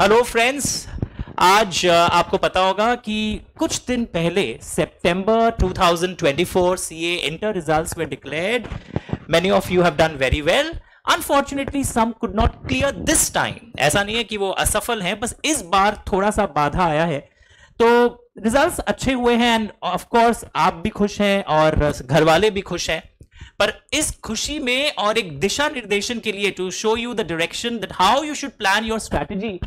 Hello friends. आज आपको पता होगा कि कुछ दिन पहले सितंबर 2024 CA inter results were declared. Many of you have done very well. Unfortunately some could not clear this time. ऐसा नहीं है कि वो असफल हैं, बस इस बार थोड़ा सा बाधा आया है। तो रिजल्ट्स अच्छे हुए हैं एंड ऑफ कोर्स आप भी खुश हैं और घर वाले भी खुश हैं। पर इस खुशी में और एक दिशा निर्देशन के लिए to show you the direction that how you should plan your strategy,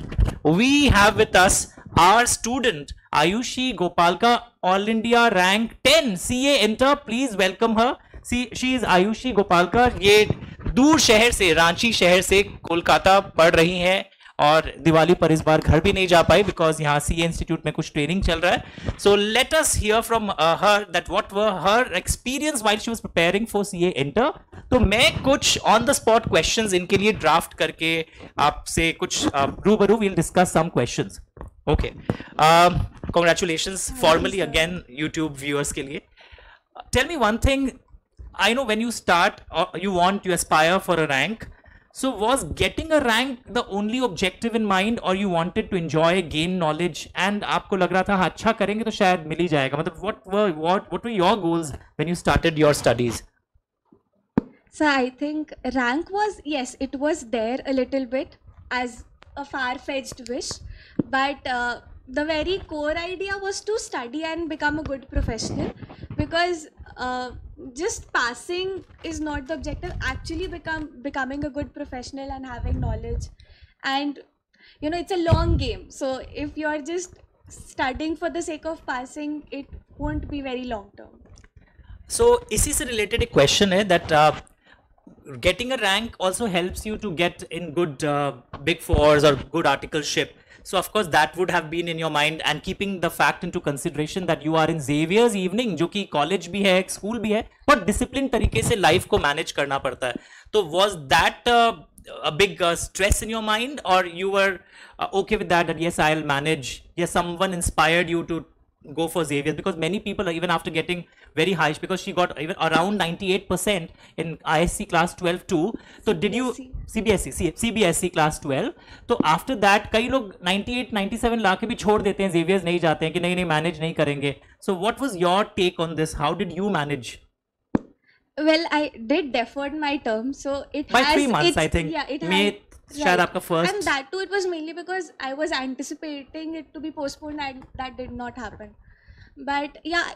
we have with us our student Ayushi Gopalka, all India rank 10 CA inter. Please welcome her. She is Ayushi Gopalka. ये दूर शहर से, रांची शहर से कोलकाता पढ़ रही हैं और दिवाली पर इस बार घर भी नहीं जा पाई बिकॉज यहाँ सीए इंस्टीट्यूट में कुछ ट्रेनिंग चल रहा है। So let us here from her that what were her experience while she was preparing for CA inter. तो मैं कुछ ऑन द स्पॉट क्वेश्चंस इनके लिए ड्राफ्ट करके आपसे कुछ रूबरू will discuss some questions. Okay, congratulations formally again YouTube viewers के लिए। Tell me one thing, I know when you start, you want to aspire for a rank. So was getting a rank the only objective in mind, or you wanted to enjoy, gain knowledge, and आपको लग रहा था हाँ अच्छा करेंगे तो शायद मिल ही जाएगा? मतलब what were your goals when you started your studies? So I think rank was, yes, it was there a little bit as a far-fetched wish, but the very core idea was to study and become a good professional, because just passing is not the objective. Actually becoming a good professional and having knowledge, and it's a long game. So if you're just studying for the sake of passing, it won't be very long term. So इसी से related एक question है that getting a rank also helps you to get in good big fours or good articleship. So of course that would have been in your mind, and keeping the fact into consideration that you are in Xavier's evening, जो कि college भी है, school भी है, but discipline तरीके से life को manage करना पड़ता है। तो was that a big stress in your mind, or you were okay with that yes I'll manage? Yes, someone inspired you to go for Xavier, because many people even after getting very high, because she got even around 98% in ISC class 12 too. So did you CBSE class 12? तो after that कई लोग 98 97 ला के भी छोड़ देते हैं, Xavier नहीं जाते हैं कि नहीं manage नहीं करेंगे. So what was your take on this? How did you manage? Well, I did deferred my term, so it by has 3 months I think. Yeah, it May has, शायद right. आपका first, And that too, it was mainly because I was anticipating it to be postponed, and that did not happen. But yeah,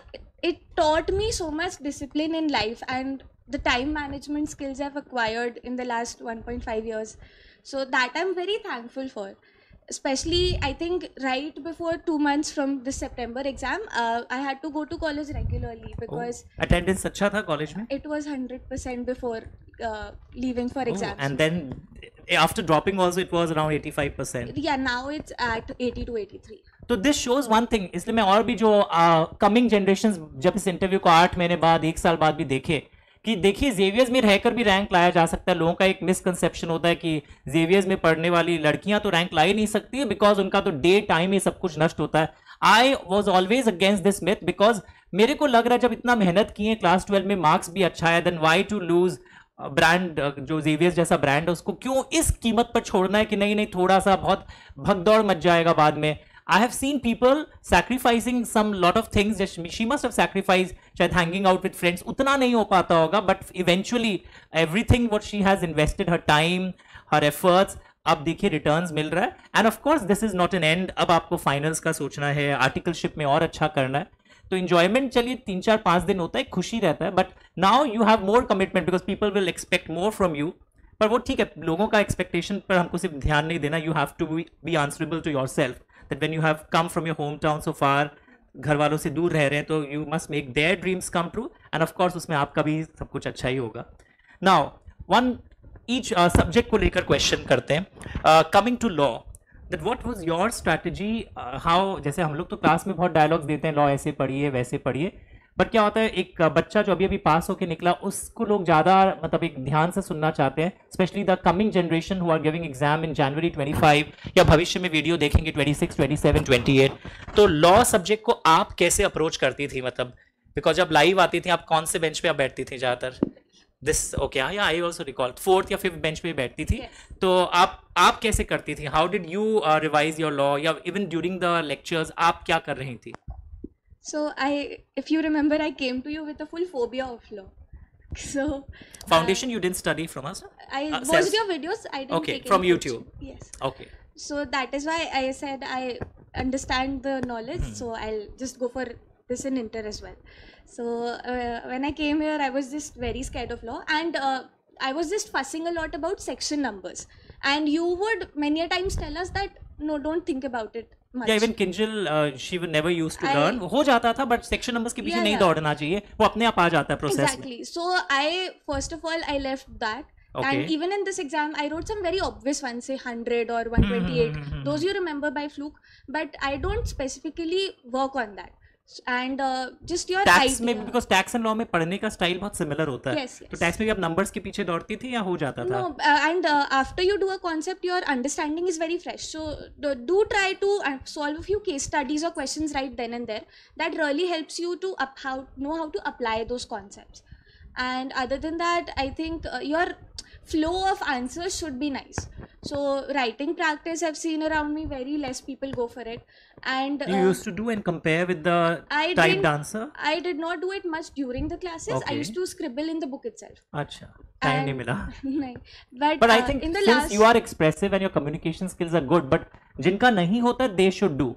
it taught me so much discipline in life and the time management skills I've acquired in the last 1.5 years. So that I'm very thankful for. Especially, I think right before 2 months from the September exam, I had to go to college regularly because attendance अच्छा था college में? it was 100% before leaving for exams. And then after dropping also it was around 85%. Yeah, now it's at 80 to 83. तो this shows one thing, इसलिए मैं और भी जो coming generation जब इस इंटरव्यू को 8 महीने बाद 1 साल बाद भी देखे कि देखिए जेवियर्स में रहकर भी रैंक लाया जा सकता है। लोगों का एक मिसकंसेप्शन होता है कि जेवियर्स में पढ़ने वाली लड़कियां तो रैंक ला ही नहीं सकती है बिकॉज उनका तो डे टाइम ही सब कुछ नष्ट होता है। I was always against this myth, because मेरे को लग रहा है जब इतना मेहनत किए, क्लास 12 में मार्क्स भी अच्छा है, then why to lose brand, जो जेवियर्स जैसा ब्रांड है उसको क्यों इस कीमत पर छोड़ना है कि नहीं नहीं थोड़ा सा बहुत भगदौड़ मच जाएगा बाद में। I have seen people sacrificing some lot of things. She must have sacrificed, शायद hanging out with friends, उतना नहीं हो पाता होगा, but eventually everything what she has invested, her time, her efforts, अब देखिए रिटर्न्स मिल रहा है। End of course this is not an and, अब आपको फाइनल्स का सोचना है, आर्टिकलशिप में और अच्छा करना है। तो इंजॉयमेंट चलिए 3-4-5 दिन होता है, खुशी रहता है, but now you have more commitment because people will expect more from you. पर वो ठीक है, लोगों का एक्सपेक्टेशन पर हमको सिर्फ ध्यान नहीं देना, you have to be answerable to your self that when you have come from your hometown so far, घर वालों से दूर रह रहे हैं, तो you must make their dreams come true, and of course उसमें आपका भी सब कुछ अच्छा ही होगा। Now one each subject को लेकर question करते हैं। Coming to law, that what was your strategy? How, जैसे हम लोग तो क्लास में बहुत डायलॉग्स देते हैं, लॉ ऐसे पढ़िए वैसे पढ़िए, बट क्या होता है एक बच्चा जो अभी पास होके निकला उसको लोग ज़्यादा मतलब एक ध्यान से सुनना चाहते हैं, specially the coming generation who are giving exam in January 25 या भविष्य में वीडियो देखेंगे 26, 27, 28। तो लॉ सब्जेक्ट को आप कैसे अप्रोच करती थी? मतलब बिकॉज जब लाइव आती थी आप कौन से बेंच पे आप बैठती थी ज़्यादातर? This okay, yeah, I also recall fourth या फिफ्थ बेंच पे बैठती थी. Yes. तो आप कैसे करती थी? How did you revise your law, या इवन ड्यूरिंग द लेक्चर्स आप क्या कर रही थी? So if you remember, I came to you with a full phobia of law. So Foundation you didn't study from us? I self- watched your videos. I didn't Okay, take from any YouTube. coaching. Yes. Okay. So that is why I said I understand the knowledge. So I'll just go for this in inter as well. So when I came here, I was just very scared of law, and I was just fussing a lot about section numbers. And you would many a times tell us that no, don't think about it much. Yeah, even Kinjal, she would never used to I- learn. हो जाता था, but section numbers के पीछे Yeah, नहीं yeah. दौड़ना चाहिए, वो अपने आप आ जाता है process में. Exactly. So I first of all I left that. Okay. And even in this exam, I wrote some very obvious ones, say 100 or 128. Those you remember by fluke, but I don't specifically work on that. And just your tax में, idea. Because tax and law में पढ़ने का style बहुत similar होता है. Yes, yes. तो tax में भी आप नंबर्स के पीछे दौड़ती थी या हो जाता था? No, and after you do a concept, your understanding is very fresh. So do try to solve a few case studies or questions right then and there. That really helps you to know how to apply those concepts. And other than that, I think your flow of answers should be nice. So writing practice, I've seen around me very less people go for it. And You used to do and compare with the I typed didn't- answer? I did not do it much during the classes. I Okay. used to scribble in the book itself. अच्छा, time नहीं And- मिला. Nahin. But, But I think in the since last you are expressive and your communication skills are good, but जिनका नहीं होता they should do.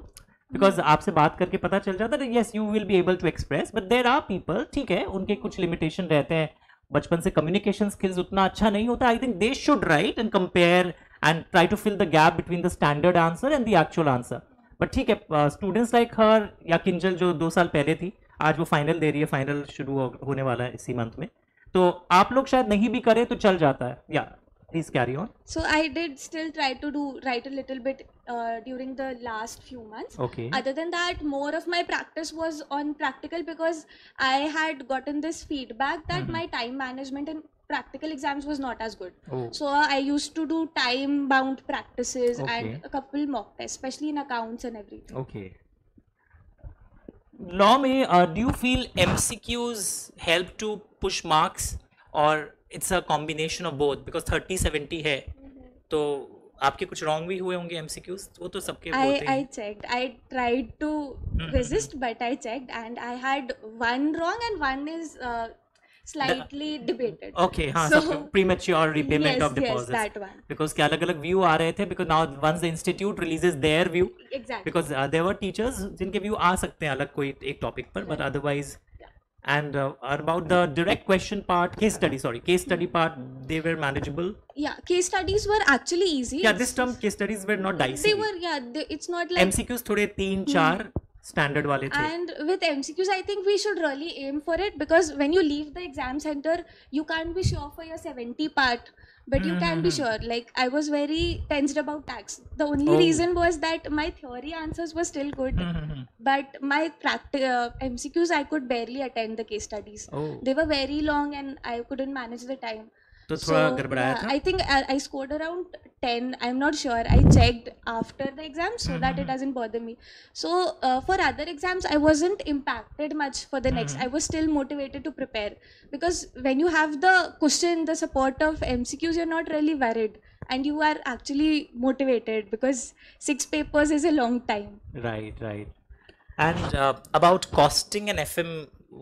Because आपसे बात करके पता चल जाता है yes you will be able to express, but there are people, ठीक है, उनके कुछ limitation रहते हैं, बचपन से communication skills उतना अच्छा नहीं होता. I think they should write and compare and try to fill the gap between the standard answer and the actual answer. But ठीक है, students like her या किंजल जो 2 साल पहले थी, आज वो फाइनल दे रही है, फाइनल शुरू होने वाला है इसी मंथ में, तो आप लोग शायद नहीं भी करें तो चल जाता है. या please carry on. So I did still try to write a little bit during the last few months. Okay. Other than that, more of my practice was on practical because I had gotten this feedback that my time management in practical exams was not as good. Oh. So I used to do time-bound practices Okay. and a couple mock tests, especially in accounts and everything. Okay. Law में do you feel MCQs help to push marks or it's a combination of both? Because 30-70 है, तो आपके कुछ wrong भी हुए होंगे MCQs, वो तो सबके होते I हैं. checked. I tried to resist, but I checked, and I had one wrong, and one is slightly debated. Okay, हाँ, So- सब premature repayment Yes, of yes, deposits. that one. Because के अलग अलग view आ रहे थे, because now once the institute releases their view, Exactly. because there were teachers जिनके view आ सकते हैं अलग कोई एक topic पर, but otherwise. And about the direct question part, case study part, they were manageable. Yeah, case studies were actually easy. Yeah, this term case studies were not dicey. They were, yeah, it's not like. MCQs थोड़े 3-4 standard वाले थे. And with MCQs, I think we should really aim for it because when you leave the exam center, you can't be sure for your 70 part, but you can be sure. Like, I was very tensed about tax. The only Oh. reason was that my theory answers were still good, but my MCQs, I could barely attend the case studies. Oh. They were very long and I couldn't manage the time. तो थोड़ा गड़बड़ाया yeah, था. I think I scored around 10. I'm not sure. I checked after the exam so that it doesn't bother me. So for other exams, I wasn't impacted much for the next. I was still motivated to prepare because when you have the cushion, the support of MCQs, you're not really worried and you are actually motivated because 6 papers is a long time. Right. And about costing an FM,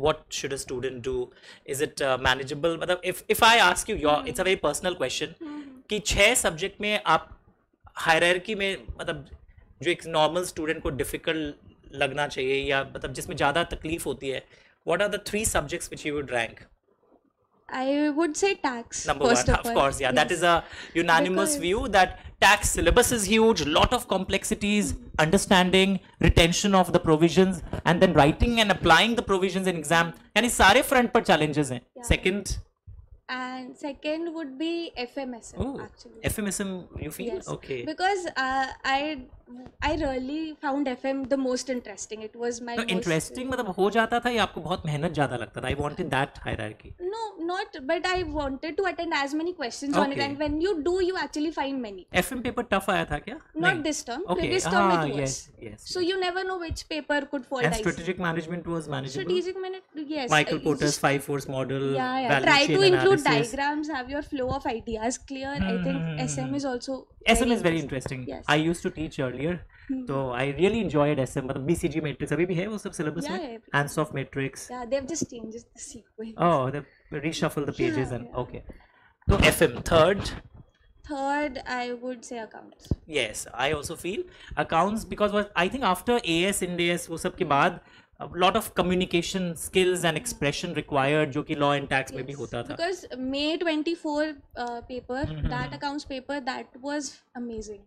what should a student do? Is it manageable? मतलब if I ask you, it's a very personal question, कि 6 subject में आप hierarchy में मतलब जो एक normal student को difficult लगना चाहिए या मतलब जिसमें ज़्यादा तकलीफ होती है, what are the 3 subjects which you would rank? I would say tax. Number first one, of of all. course, yeah. That Yes. is a unanimous Because- view that tax syllabus is huge, lot of complexities, understanding, retention of the provisions, and then writing and applying the provisions in exam. यानी सारे front पर challenges हैं. Yeah. Second, And second would be FMSM oh, actually. FMSM you feel? Yes. Okay. Because I I really found FM the most interesting. It was my तो most interesting मतलब हो जाता था या आपको बहुत मेहनत ज़्यादा लगता था? I wanted that hierarchy. No, not, but I wanted to attend as many questions on it, Okay. and when you do, you actually find many. FM paper tough आया था क्या? Not नहीं. this term, Okay. previous term it was. Yes, yes. So you never know which paper could fall And dicey. strategic management was manageable. Strategic minute, yes. Michael Porter's just- 5 force model. Yeah. Value Try chain to include analysis. diagrams, have your flow of ideas clear. I think SM is also. SM is very interesting. Yes. I used to teach earlier, so I really enjoyed SM. मतलब BCG matrix अभी भी है वो सब syllabus में? Yeah. Ansoff matrix. Yeah, they've just changed the sequence. Oh, they reshuffle the pages and Yeah. okay. So FM third. Third, I would say accounts. Yes, I also feel accounts because what I think after AS Ind AS वो सब के बाद a lot of communication skills and expression required जो कि law and tax में भी होता था. Because May 24 paper, that accounts paper, that was amazing.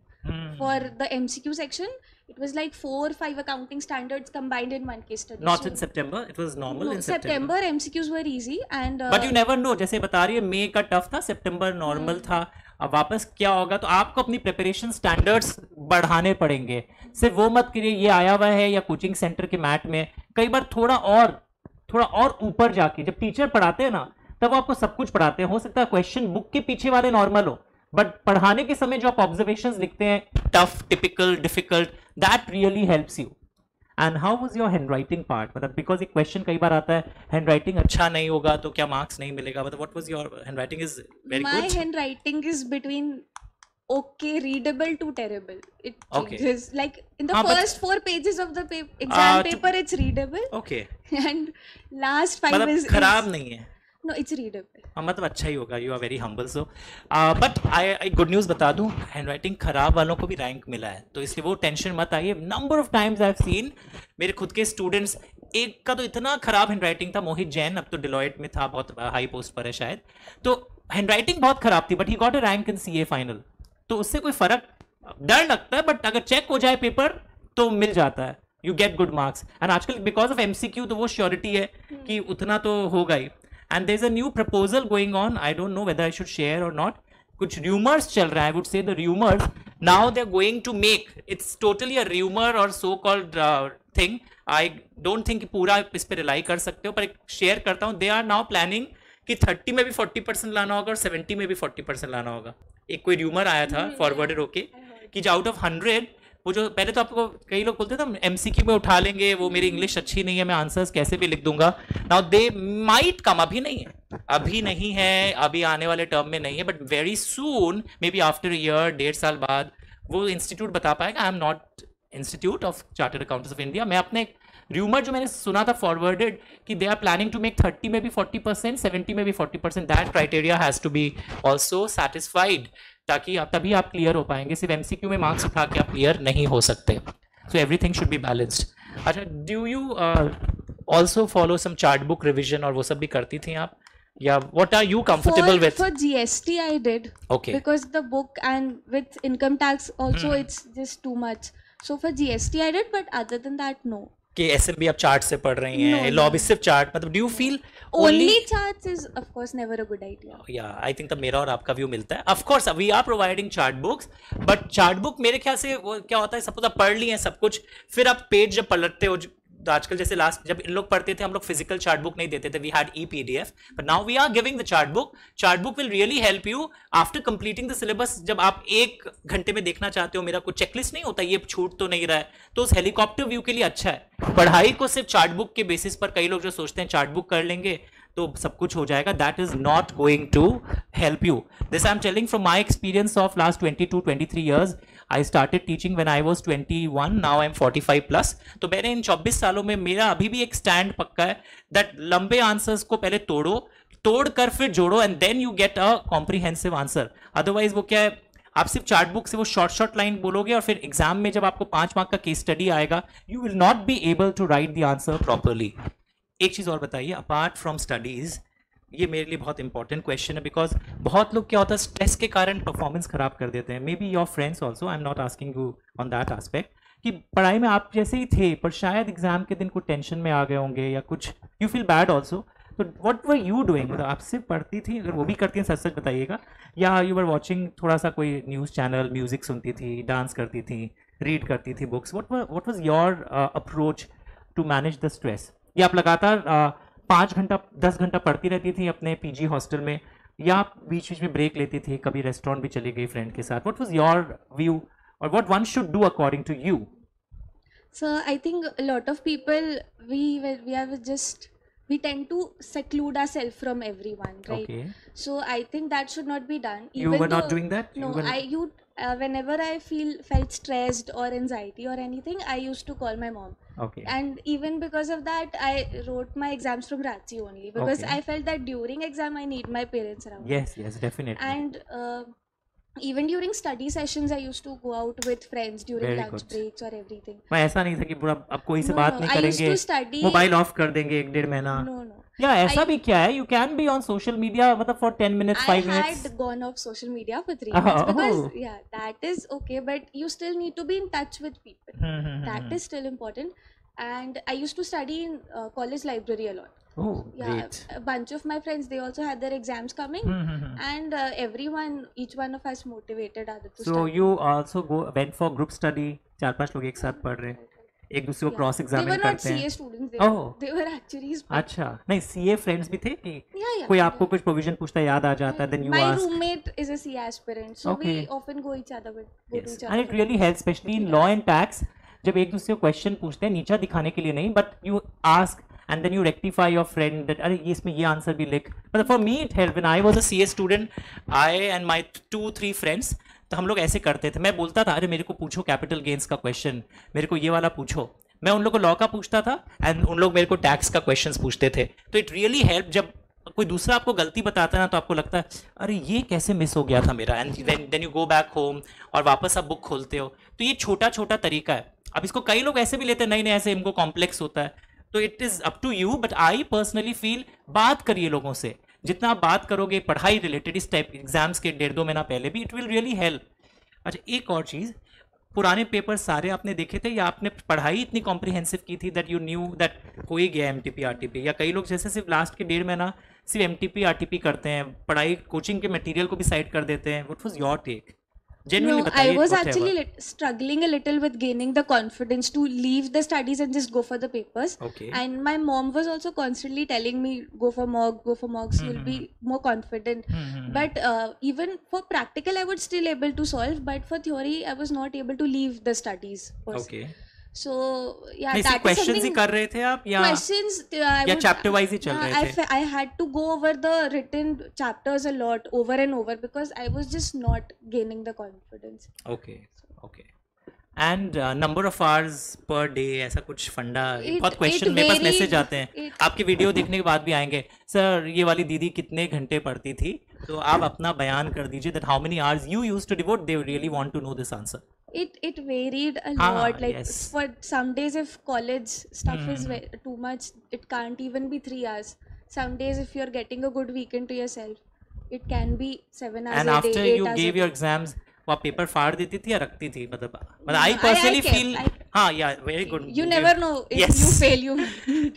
For the MCQ section, it was like 4 or 5 accounting standards combined in one case study. Not So- in September. It was normal No, in September. September MCQs were easy and but you never know. जैसे बता रही है मई का tough था, सितंबर normal था. अब वापस क्या होगा तो आपको अपनी प्रिपरेशन स्टैंडर्ड्स बढ़ाने पड़ेंगे. सिर्फ वो मत करिए ये आया हुआ है या कोचिंग सेंटर के मैट में. कई बार थोड़ा और ऊपर जाके जब टीचर पढ़ाते हैं ना तब वो आपको सब कुछ पढ़ाते हैं. हो सकता है क्वेश्चन बुक के पीछे वाले नॉर्मल हो बट पढ़ाने के समय जो आप ऑब्जर्वेशंस लिखते हैं tough, typical, difficult, that really helps you. And how was your handwriting part? मतलब बिकॉज एक क्वेश्चन कई बार आता है हैंडराइटिंग अच्छा नहीं होगा तो क्या मार्क्स नहीं मिलेगा. मतलब what was your handwriting? Is very my good. handwriting is between okay, readable to terrible. It Okay. changes. Like in the हाँ, but- first 4 pages of the exam to- paper, it's readable, okay, and last 5 मतलब is खराब नहीं है. no, it's readable. हाँ, मतलब अच्छा ही होगा. You are very humble. So but I good news बता दूं, हैंडराइटिंग खराब वालों को भी रैंक मिला है तो इसलिए वो टेंशन मत आइए. Number of times I have seen मेरे खुद के स्टूडेंट्स, एक का तो इतना खराब हैंडराइटिंग था, मोहित जैन, अब तो डिलॉयट में था, बहुत हाई पोस्ट पर है शायद. तो हैंडराइटिंग बहुत खराब थी but he got a rank in CA final. तो उससे कोई फर्क, डर लगता है बट अगर चेक हो जाए पेपर तो मिल जाता है. You get good marks. And आजकल बिकॉज ऑफ एमसीक्यू तो वो श्योरिटी है कि उतना तो होगा ही. And there is a new proposal going on. I don't know whether I should share और नॉट. कुछ रूमर्स चल रहा है. I would say the rumours now they are going to make, it's totally a rumour और so called thing. I don't think पूरा इस पर rely कर सकते हो पर एक शेयर करता हूँ. दे आर नाउ प्लानिंग कि 30 में भी 40% लाना होगा और 70 में भी 40% लाना होगा. एक कोई रूमर आया था फॉरवर्डेड होके कि आउट ऑफ 100 वो जो पहले तो आपको कई लोग बोलते थे एमसीक्यू में उठा लेंगे, वो मेरी इंग्लिश अच्छी नहीं है, मैं आंसर्स कैसे भी लिख दूंगा. नाउ दे माइट कम, अभी नहीं है, अभी आने वाले टर्म में नहीं है but very soon, maybe after year, 1.5 साल बाद वो इंस्टीट्यूट बता पाएगा. I am not Institute of Chartered Accountants of India. मैं अपने रूमर जो मैंने सुना था फॉरवर्डेड कि they are planning to make 30 में भी 40%, 70 में भी 40%. That criteria has to be also satisfied ताकि आप तभी आप क्लियर हो पाएंगे. सिर्फ एमसीक्यू में मार्क्स उठा के आप क्लियर नहीं हो सकते. So everything should be balanced. अच्छा, do you also follow some chart book revision और वो सब भी करती थी आप, या what are you comfortable with? For GST I did. Okay. Because the book and with income tax also it's just too much. So for GST I did, but other than that no. कि SMB आप chart से पढ़ रही हैं, No, law no. भी सिर्फ chart. मतलब do you feel Only charts is of course never a good idea. या आई थिंक तब मेरा और आपका व्यू मिलता है. Of course we are providing chart books but chart book मेरे ख्याल से वो क्या होता है, सपोज आप पढ़ लिए हैं सब कुछ, फिर आप पेज जब पलटते हो, तो आजकल जैसे लास्ट जब इन लोग पढ़ते थे हम लोग फिजिकल चार्ट बुक नहीं देते थे, we had e PDF, but now we are giving the chart book. Chart book will really help you after completing the syllabus. जब आप 1 घंटे में देखना चाहते हो, मेरा कुछ चेकलिस्ट नहीं होता, ये छूट तो नहीं रहा है, तो उस हेलीकॉप्टर व्यू के लिए अच्छा है. पढ़ाई को सिर्फ चार्ट बुक के बेसिस पर कई लोग जो सोचते हैं चार्ट बुक कर लेंगे तो सब कुछ हो जाएगा, that is not going to help you. This I am telling from my experience of last 22-23 years. I started teaching when I was 21, now I'm 45 plus. तो मैंने इन 24 सालों में मेरा अभी भी एक स्टैंड पक्का है दैट लंबे आंसर्स को पहले तोड़ कर फिर जोड़ो and then you get a comprehensive answer. Otherwise वो क्या है, आप सिर्फ चार्ट बुक से वो शॉर्ट लाइन बोलोगे और फिर एग्जाम में जब आपको 5 मार्क का केस स्टडी आएगा, you will not be able to write the answer properly. एक चीज़ और बताइए, अपार्ट फ्रॉम स्टडीज़, ये मेरे लिए बहुत इंपॉर्टेंट क्वेश्चन है बिकॉज बहुत लोग क्या होता है स्ट्रेस के कारण परफॉर्मेंस खराब कर देते हैं. May be your friends also, I am not asking you on that aspect, कि पढ़ाई में आप जैसे ही थे पर शायद एग्जाम के दिन कुछ टेंशन में आ गए होंगे या कुछ यू फील बैड ऑल्सो. तो व्हाट वर यू डूइंग? मतलब आप सिर्फ पढ़ती थी, अगर वो भी करती हैं सच बताइएगा, या यू वर वॉचिंग थोड़ा सा कोई न्यूज़ चैनल, म्यूजिक सुनती थी, डांस करती थी, रीड करती थी books. What was your approach to manage the stress? या आप लगातार 5 घंटा 10 घंटा पढ़ती रहती थी अपने पीजी हॉस्टल में, या आप बीच बीच में ब्रेक लेती थी, कभी रेस्टोरेंट भी चली गई फ्रेंड के साथ? व्हाट वाज योर व्यू और what one should do according to you? So I think a lot of people, we are just, we tend to seclude ourselves from everyone, right? Okay. So I think that should not be done. You were not though- doing that? No, whenever I felt stressed or anxiety or anything, I used to call my mom. Okay. And even because of that, I wrote my exams from Ranchi only, because Okay. I felt that during exam I need my parents around. Yes, definitely. And even during study sessions, I used to go out with friends during Very lunch good. breaks or everything. मैं ऐसा नहीं था कि पूरा अब कोई से No, बात no, नहीं I used करेंगे, to study. मोबाइल ऑफ कर देंगे 1-1.5 महीना. No, no. या ऐसा I- भी क्या है, you can be on social media मतलब for 10 minutes, I 5 minutes. had gone off social media for 3 Oh. months because yeah, that is okay, but you still need to be in touch with people. That is still important. And I used to study in college library a lot. Oh, Yeah, great. a bunch of my friends, they also had their exams coming, and each one of us motivated other to So study. you also went for group study, 4-5 लोग एक साथ पढ़ रहे हैं, एक दूसरे को cross They examine were not करते हैं. CA students. Oh. They were actuaries. अच्छा, नहीं CA फ्रेंड्स भी थे कि Yeah. कोई आपको कुछ प्रोविजन पूछता है, याद आ जाता है, then you My ask. roommate is a CA aspirant, so Okay. we often go to each other. Yes. And it really helps, especially in law and tax. जब एक दूसरे को क्वेश्चन पूछते हैं, नीचा दिखाने के लिए नहीं, but you ask and then you rectify your friend that अरे ये इसमें ये आंसर भी लिख. But for me it helped when I was a CA student. I and my 2-3 friends, तो हम लोग ऐसे करते थे. मैं बोलता था अरे मेरे को पूछो कैपिटल गेन्स का क्वेश्चन, मेरे को ये वाला पूछो. मैं उन लोग को लॉ का पूछता था एंड उन लोग मेरे को टैक्स का क्वेश्चंस पूछते थे. तो इट रियली हेल्प. जब कोई दूसरा आपको गलती बताता है ना, तो आपको लगता है अरे ये कैसे मिस हो गया था मेरा, and then you go back home और वापस आप बुक खोलते हो. तो ये छोटा छोटा तरीका है. अब इसको कई लोग ऐसे भी लेते हैं, नहीं नहीं ऐसे इनको कॉम्प्लेक्स होता है. तो it is up to you, but I personally feel बात करिए लोगों से. जितना आप बात करोगे पढ़ाई रिलेटेड इस टाइप एग्जाम्स के 1.5-2 महीना पहले भी, इट विल रियली हेल्प. अच्छा, एक और चीज़, पुराने पेपर सारे आपने देखे थे या आपने पढ़ाई इतनी कॉम्प्रिहेंसिव की थी दैट यू न्यू दैट कोई गया MTP RTP, या कई लोग जैसे सिर्फ लास्ट के 1.5 महीना सिर्फ MTP RTP करते हैं, पढ़ाई कोचिंग के मटेरियल को भी साइड कर देते हैं? What was your take? Genuinely No, I बताइए, was whatever. actually struggling a little with gaining the confidence to leave the studies and just go for the papers. Okay. And my mom was also constantly telling me, go for mocks, you'll be more confident. But even for practical, I was still able to solve. But for theory, I was not able to leave the studies. per se. Okay. So yeah, नहीं, that is questions he something. कर रहे थे आप या Questions. या chapter wise ही चल रहे थे? I had to go over the written chapters a lot over and over because I was just not gaining the confidence. Okay okay. And number of hours per day, ऐसा कुछ फंडा? बहुत question मेरे पास varied. Message आते हैं, आपकी video देखने के बाद भी आएंगे, सर ये वाली दीदी कितने घंटे पढ़ती थी. तो आप अपना बयान कर दीजिए that how many hours you used to devote. They really want to know this answer. It varied a Ah, lot. Like yes. for some days, if college stuff is too much, it can't even be 3 hours. Some days, if you're getting a good weekend to yourself, it can be 7 hours and a day, after 8 you hours gave a day. Your exams, वो आप paper फाड़ देती थी या रखती थी? मतलब आई I personally kept. Feel, हाँ या very good. You never know if Yes. you fail. You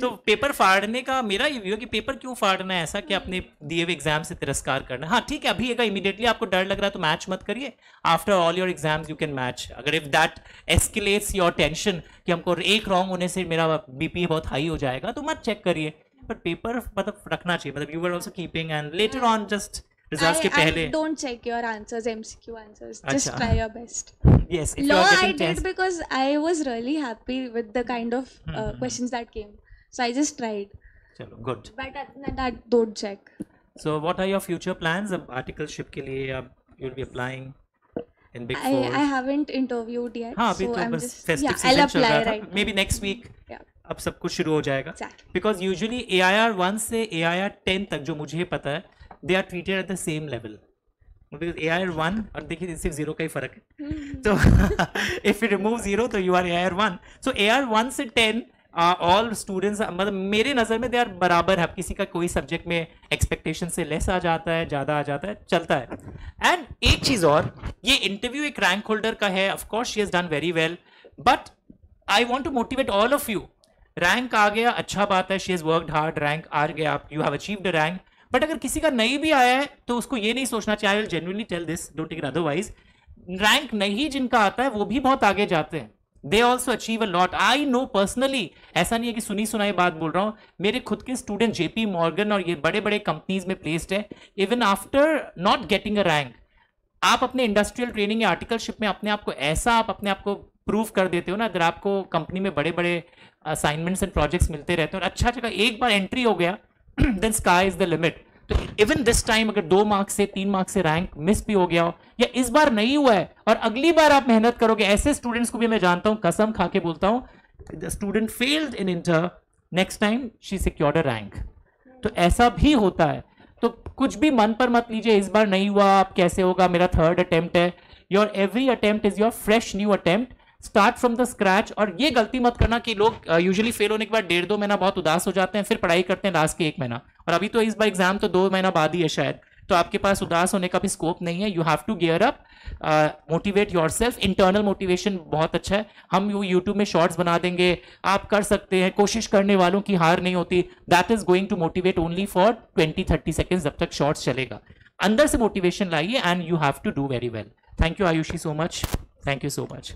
तो पेपर फाड़ने का मेरा ये व्यू है कि पेपर क्यों फाड़ना है ऐसा कि अपने दिए हुए एग्जाम से तिरस्कार करना. हाँ ठीक है, अभी अगर इमीडिएटली आपको डर लग रहा है तो मैच मत करिए. After all your exams you can match. अगर if that escalates your tension कि हमको एक रॉन्ग होने से मेरा BP बहुत हाई हो जाएगा, तो मत चेक करिए. बट पेपर मतलब रखना चाहिए. मतलब you were also keeping and later on just results के पहले. I don't check your answers, MCQ answers. Just अच्छा. try your best. Yes, if you Law are I getting did chance. because I was really happy with the kind of questions that came. So I just tried. चलो good. But other than that, don't check. So what are your future plans? अब articleship के लिए अब you'll be applying in Big Four. I haven't interviewed yet. हाँ अभी so तो I'm बस just, festive yeah, I'll season चल apply रहा था. right maybe next week Yeah. अब सब कुछ शुरू हो जाएगा. Exactly. बिकॉज यूजुअली AIR 1 से AIR 10 तक जो मुझे पता है, they are treated at the same level. Because AIR 1 और देखिए सिर्फ 0 का ही फर्क है. तो इफ यू रिमूव 0 तो you are AIR 1. So AIR 1 से 10 ऑल स्टूडेंट्स, मतलब मेरे नज़र में दे आर बराबर है. किसी का कोई सब्जेक्ट में एक्सपेक्टेशन से लेस आ जाता है, ज़्यादा आ जाता है, चलता है. एंड एक चीज़ और, ये इंटरव्यू एक रैंक होल्डर का है. Of course she has done very well, but I want to motivate all of you. Rank आ गया, अच्छा बात है, she has worked hard, rank आ गया, आप you have achieved a rank. But अगर किसी का नहीं भी आया है तो उसको ये नहीं सोचना चाहिए, I will genuinely tell this, don't take it otherwise, rank नहीं जिनका आता है वो भी बहुत आगे जाते हैं, they also achieve a lot. I know personally, ऐसा नहीं है कि सुनी सुनाई बात बोल रहा हूँ, मेरे खुद के स्टूडेंट जेपी मॉर्गन और ये बड़े बड़े कंपनीज में प्लेस्ड है, even after not getting a rank आप अपने इंडस्ट्रियल ट्रेनिंग या आर्टिकलशिप में अपने आप को ऐसा आप अपने आप को प्रूव कर देते हो ना, अगर आपको कंपनी में बड़े बड़े असाइनमेंट्स एंड प्रोजेक्ट्स मिलते रहते हैं और अच्छा जगह एक बार एंट्री हो गया then sky is the limit. तो इवन दिस टाइम अगर 2 मार्क्स से 3 मार्क्स से रैंक मिस भी हो गया हो या इस बार नहीं हुआ है और अगली बार आप मेहनत करोगे, ऐसे स्टूडेंट्स को भी मैं जानता हूं, कसम खा के बोलता हूं, the student failed in inter, next time she secured a rank. तो ऐसा भी होता है, तो कुछ भी मन पर मत लीजिए, इस बार नहीं हुआ अब कैसे होगा, मेरा 3rd अटेम्प्ट है। Your every attempt is your fresh new attempt, start from the scratch. और ये गलती मत करना कि लोग यूजुअली फेल होने के बाद 1.5-2 महीना बहुत उदास हो जाते हैं, फिर पढ़ाई करते हैं लास्ट के 1 महीना, और अभी तो इस बार एग्जाम तो 2 महीना बाद ही है शायद, तो आपके पास उदास होने का भी स्कोप नहीं है। You have to gear up, motivate your self, internal motivation बहुत अच्छा है। हम यूट्यूब में शॉर्ट्स बना देंगे, आप कर सकते हैं, कोशिश करने वालों की हार नहीं होती, that is going to motivate only for 20-30 seconds जब तक शॉर्ट्स चलेगा। अंदर से मोटिवेशन लाइए and you have to do very well. Thank you Ayushi so much, thank you so much.